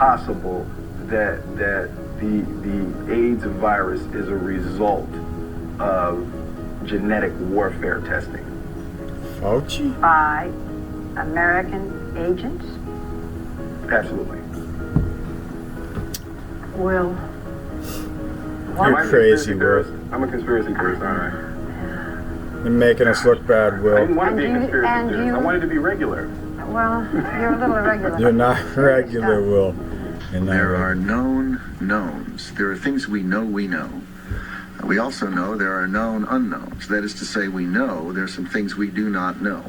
possible that the AIDS virus is a result of genetic warfare testing? Fauci? By American agents? Absolutely. Well, You're crazy, Will. I'm a conspiracy theorist, aren't I? You're making us look bad, I Will. didn't want to be a And conspiracy theorist. you- I wanted to be regular. well, you're a little irregular. You're not regular, Will. You're not There are regular. known knowns. There are things we know. We also know there are known unknowns. That is to say, we know there's some things we do not know.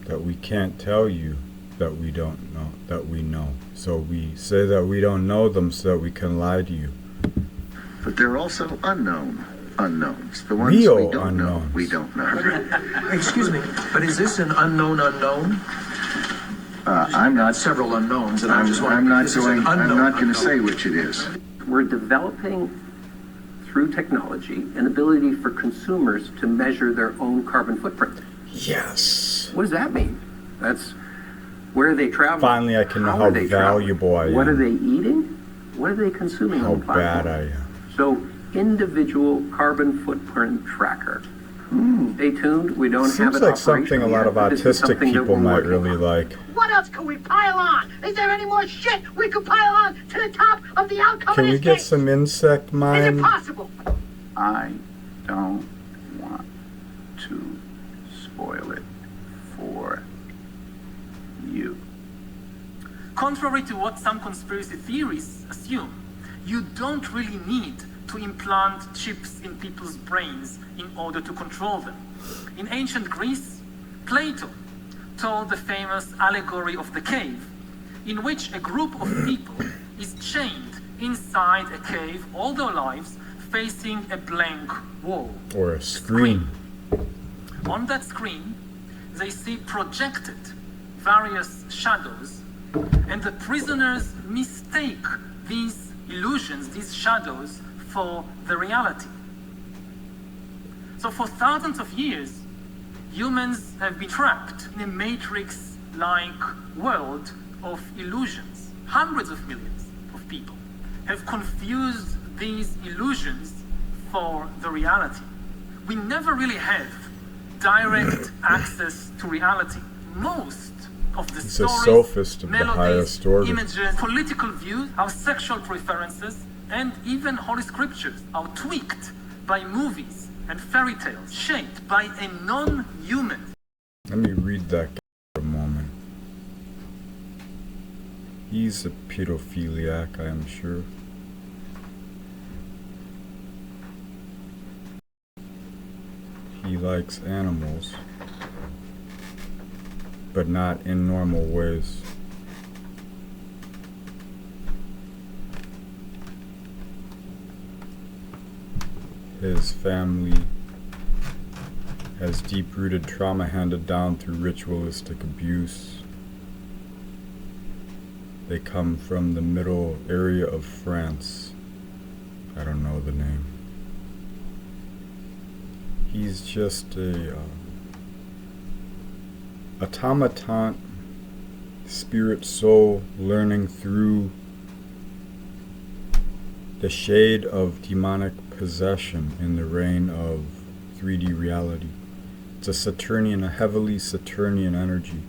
That we can't tell you that we don't know, that we know. So we say that we don't know them so that we can lie to you. But there are also unknown unknowns. The ones Real we don't know, unknowns. we don't know. Excuse me, but is this an unknown unknown? I'm not. Several unknowns, and I'm just I'm wondering. not if this is an going. I'm unknown not going to unknown. say which it is. We're developing, through technology, an ability for consumers to measure their own carbon footprint. Yes. What does that mean? That's where are they traveling? Finally, I can know how are they traveling? valuable I am. What are they eating? What are they consuming How on the platform? bad I am. So, individual carbon footprint tracker. Stay tuned. We don't have Seems it like something a operational lot yet, of but this is autistic something that people we're might working really on. like. What else can we pile on? Is there any more shit we could pile on to the top of the outcome Can of we this get case? some insect Is mind? it possible? I don't want to spoil it for you. Contrary to what some conspiracy theories assume, you don't really need to implant chips in people's brains in order to control them. In ancient Greece, Plato told the famous allegory of the cave, in which a group of people is chained inside a cave all their lives, facing a blank wall. Or a screen. On that screen, they see projected various shadows, and the prisoners mistake these illusions, these shadows, for the reality. So for thousands of years, humans have been trapped in a matrix-like world of illusions. Hundreds of millions of people have confused these illusions for the reality. We never really have direct access to reality. Most of the He's a stories, sophist of the melodies, highest order. images, political views, our sexual preferences, and even holy scriptures are tweaked by movies and fairy tales, shaped by a non-human. Let me read that guy for a moment. He's a pedophiliac, I am sure. He likes animals, but not in normal ways. His family has deep-rooted trauma handed down through ritualistic abuse. They come from the middle area of France. I don't know the name. He's just a automaton, spirit soul learning through the shade of demonic possession in the reign of 3D reality. It's a Saturnian, a heavily Saturnian energy.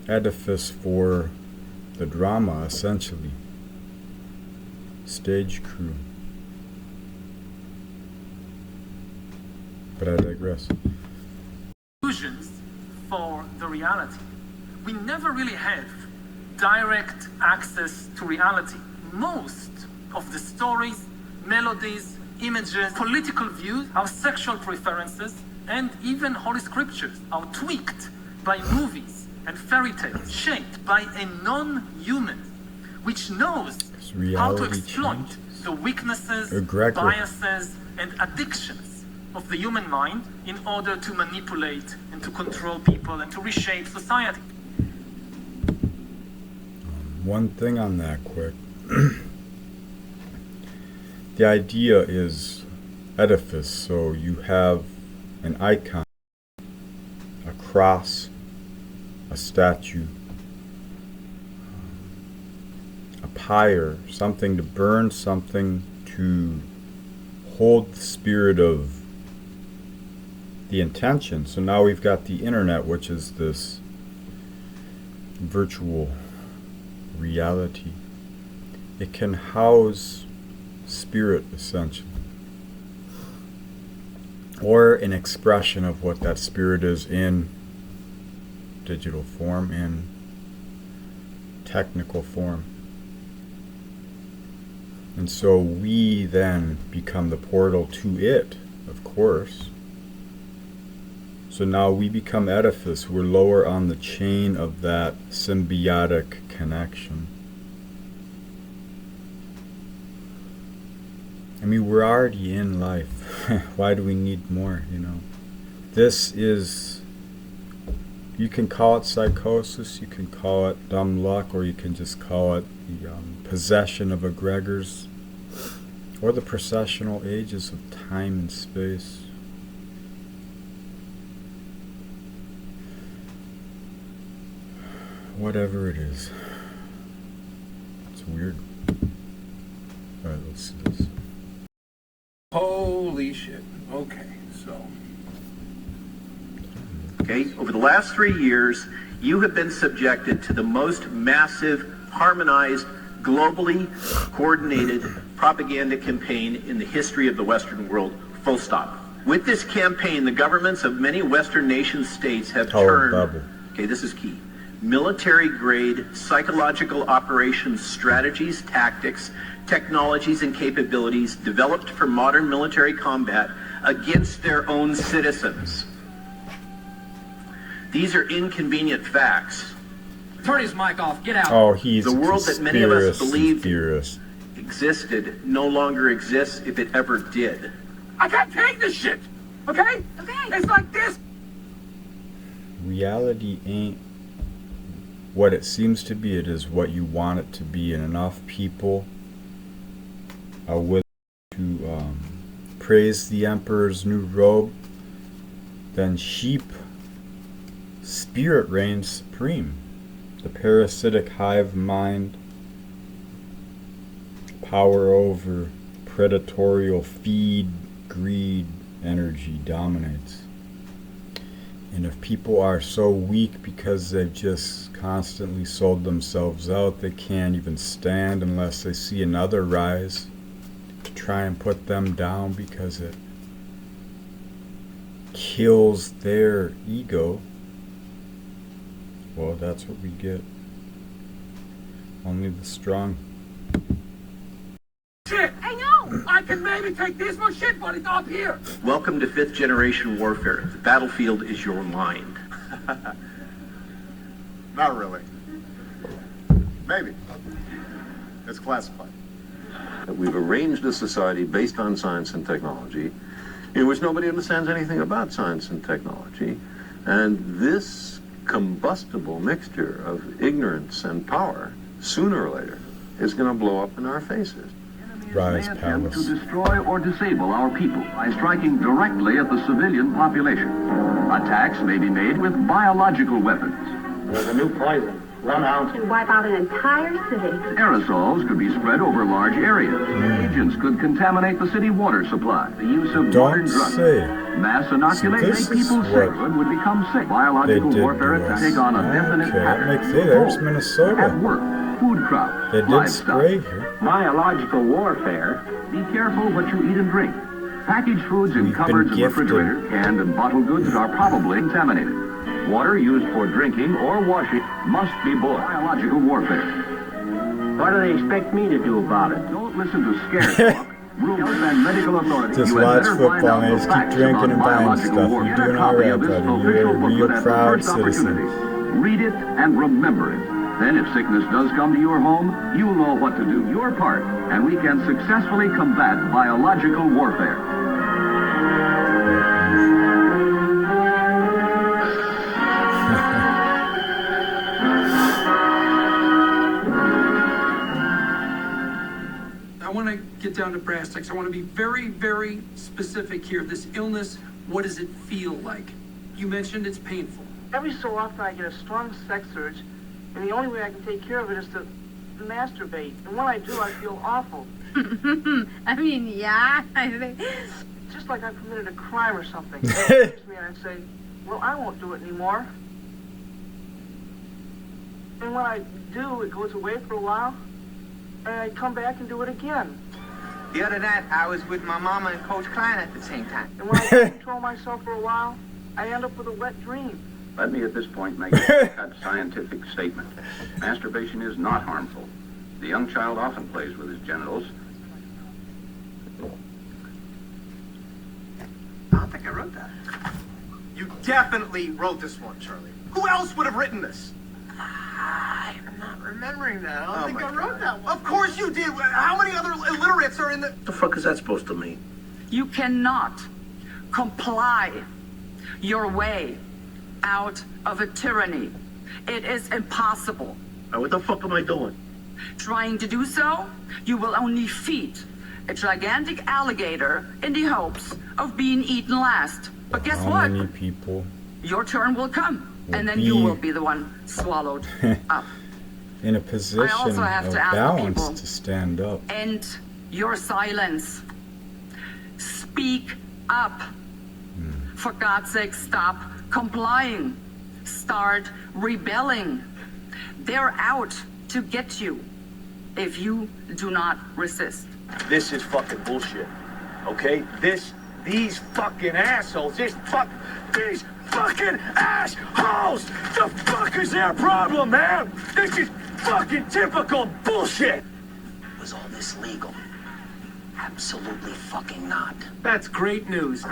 Edifice for the drama, essentially. Stage crew. But I digress. Illusions for the reality. We never really have direct access to reality. Most of the stories, melodies, images, political views, our sexual preferences, and even holy scriptures are tweaked by movies and fairy tales, shaped by a non-human, which knows how to exploit the weaknesses, biases, and addictions of the human mind in order to manipulate and to control people and to reshape society. One thing on that quick. The idea is edifice, so you have an icon, a cross, a statue, a pyre, something to burn, something to hold the spirit of the intention. So now we've got the internet, which is this virtual reality. It can house spirit, essentially, or an expression of what that spirit is in digital form, in technical form. And so we then become the portal to it, of course. So now we become edifice. We're lower on the chain of that symbiotic connection. I mean, we're already in life. Why do we need more, you know? This is, you can call it psychosis, you can call it dumb luck, or you can just call it the possession of egregors, or the processional ages of time and space. Whatever it is. It's weird. Alright, let's see this. Holy shit. Okay, so. Okay, over the last 3 years, you have been subjected to the most massive, harmonized, globally coordinated propaganda campaign in the history of the Western world, full stop. With this campaign, the governments of many Western nation states have turned, okay, this is key, military-grade psychological operations strategies, tactics, technologies, and capabilities developed for modern military combat against their own citizens. These are inconvenient facts. Turn his mic off. Get out. Oh, he's the world that many of us believed theorist. Existed no longer exists if it ever did. I can't take this shit. Okay? Okay. It's like this. Reality ain't what it seems to be. It is what you want it to be, and enough people are willing to praise the emperor's new robe, then sheep spirit reigns supreme. The parasitic hive mind, power over predatorial feed, greed, energy dominates. And if people are so weak because they've just constantly sold themselves out, they can't even stand unless they see another rise to try and put them down because it kills their ego. Well, that's what we get. Only the strong. Shit. I know. I can maybe take this much shit, but it's up here. Welcome to 5th generation warfare. The battlefield is your mind. Not really. Maybe. It's classified. We've arranged a society based on science and technology in which nobody understands anything about science and technology. And this combustible mixture of ignorance and power, sooner or later, is going to blow up in our faces. Rise attempt Palace. to destroy or disable our people by striking directly at the civilian population. Attacks may be made with biological weapons. There's a new poison. 1 ounce. To wipe out an entire city. Aerosols could be spread over large areas. Agents could contaminate the city water supply. The use of modern drugs. Mass inoculate, make people sick, would become sick. Biological warfare to take on a definite pattern. There's Minnesota. At work, food crops, They did livestock. spray here. Biological warfare. Be careful what you eat and drink. Packaged foods in cupboards and refrigerators, canned and bottled goods are probably contaminated. Water used for drinking or washing must be boiled. Biological warfare. What do they expect me to do about it? Don't listen to scare talk. Rumors and medical authorities. Just You had watch better football find out and the just keep facts drinking about and buying biological stuff. warfare. You're Get a doing copy alright, of this buddy. You're official a real booklet at the proud first opportunity. citizen. Read it and remember it. Then if sickness does come to your home, you'll know what to do. Your part, and we can successfully combat biological warfare. I want to get down to brass tacks. I want to be very, very specific here. This illness, what does it feel like? You mentioned it's painful. Every so often I get a strong sex urge, and the only way I can take care of it is to masturbate. And when I do, I feel awful. I mean, yeah, I think. Just like I committed a crime or something. It hits me and I say, well, I won't do it anymore. And when I do, it goes away for a while, and I come back and do it again. The other night, I was with my mama and Coach Klein at the same time. And when I can't control myself for a while, I end up with a wet dream. Let me at this point make a clear-cut scientific statement. Masturbation is not harmful. The young child often plays with his genitals. I don't think I wrote that. You definitely wrote this one, Charlie. Who else would have written this? I'm not remembering that. I don't think I wrote that one. Of course you did. How many other illiterates are in the... What the fuck is that supposed to mean? You cannot comply your way out of a tyranny. It is impossible. Now, what the fuck am I doing? Trying to do so, you will only feed a gigantic alligator in the hopes of being eaten last. But guess what? How many people? Your turn will come, and then you will be the one swallowed up. In a position of balance to stand up. End your silence. Speak up. For God's sake, stop complying. Start rebelling. They're out to get you if you do not resist. This is fucking bullshit. Okay? These fucking assholes, these fucking assholes! The fuck is their problem, man? This is fucking typical bullshit! Was all this legal? Absolutely fucking not. That's great news.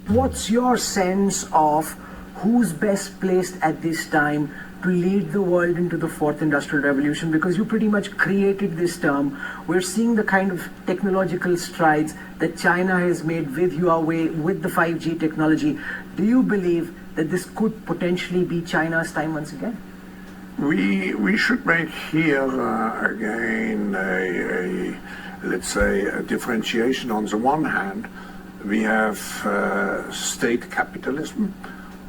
What's your sense of who's best placed at this time to lead the world into the fourth industrial revolution? Because you pretty much created this term. We're seeing the kind of technological strides that China has made with Huawei, with the 5G technology. Do you believe that this could potentially be China's time once again? We should make here again let's say a differentiation. On the one hand, we have state capitalism.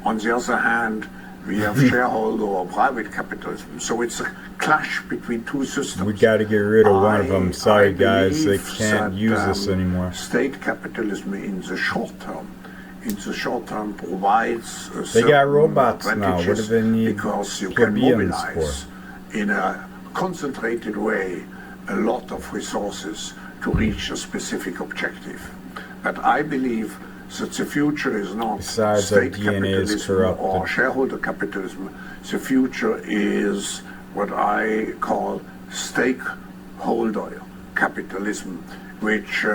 On the other hand, we have shareholder or private capitalism. So it's a clash between two systems. We got to get rid of one of them. Sorry, guys, they can't use this anymore. State capitalism in the short term provides they got robots now. What do they need because you can mobilize in a concentrated way a lot of resources to reach a specific objective. But I believe that the future is not state capitalism or shareholder capitalism. The future is what I call stakeholder capitalism, which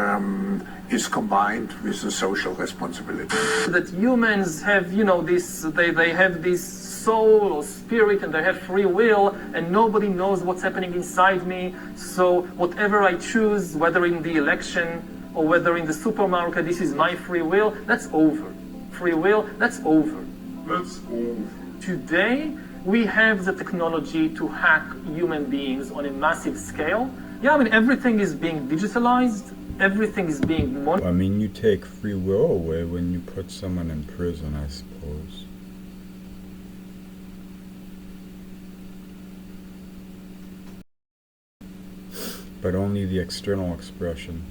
is combined with the social responsibility. That humans have, they have this soul or spirit, and they have free will, and nobody knows what's happening inside me. So whatever I choose, whether in the election or whether in the supermarket, this is my free will. That's over. Free will, that's over. That's over. Today, we have the technology to hack human beings on a massive scale. Yeah, I mean, everything is being digitalized. Everything is being monitored. I mean, you take free will away when you put someone in prison, I suppose. But only the external expression.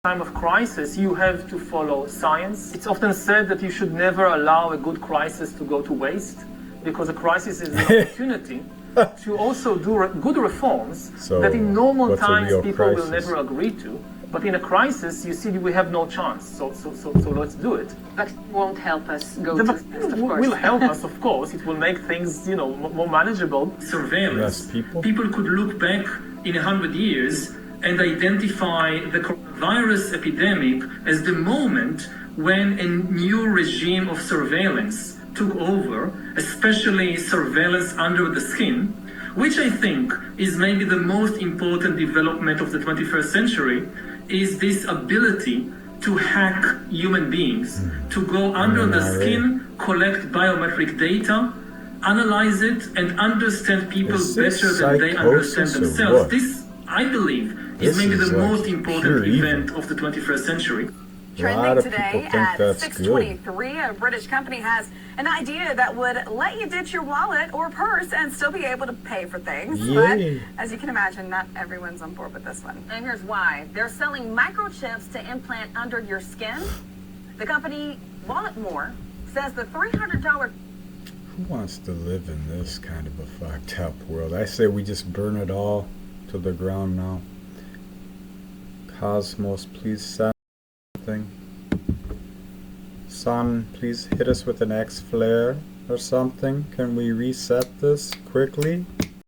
Time of crisis, you have to follow science. It's often said that you should never allow a good crisis to go to waste, because a crisis is an opportunity to also do good reforms that in normal times people will never agree to. But in a crisis, you see, we have no chance. So let's do it. That won't help us go to this, of course. Will help us, of course. It will make things, more manageable. Surveillance. Yes, people could look back in 100 years and identify the coronavirus epidemic as the moment when a new regime of surveillance took over, especially surveillance under the skin, which I think is maybe the most important development of the 21st century, is this ability to hack human beings, to go under the skin, collect biometric data, analyze it and understand people Is this better than they understand psychosis or themselves. what? This, I believe, This is maybe is the like most pure important evil. event of the 21st century. A lot Trending of today people think at that's 6:23, a British company has an idea that would let you ditch your wallet or purse and still be able to pay for things. Yay. But as you can imagine, not everyone's on board with this one. And here's why. They're selling microchips to implant under your skin. The company Walletmore says the $300 Who wants to live in this kind of a fucked up world? I say we just burn it all to the ground now. Cosmos, please send something. Sun, please hit us with an X flare or something. Can we reset this quickly?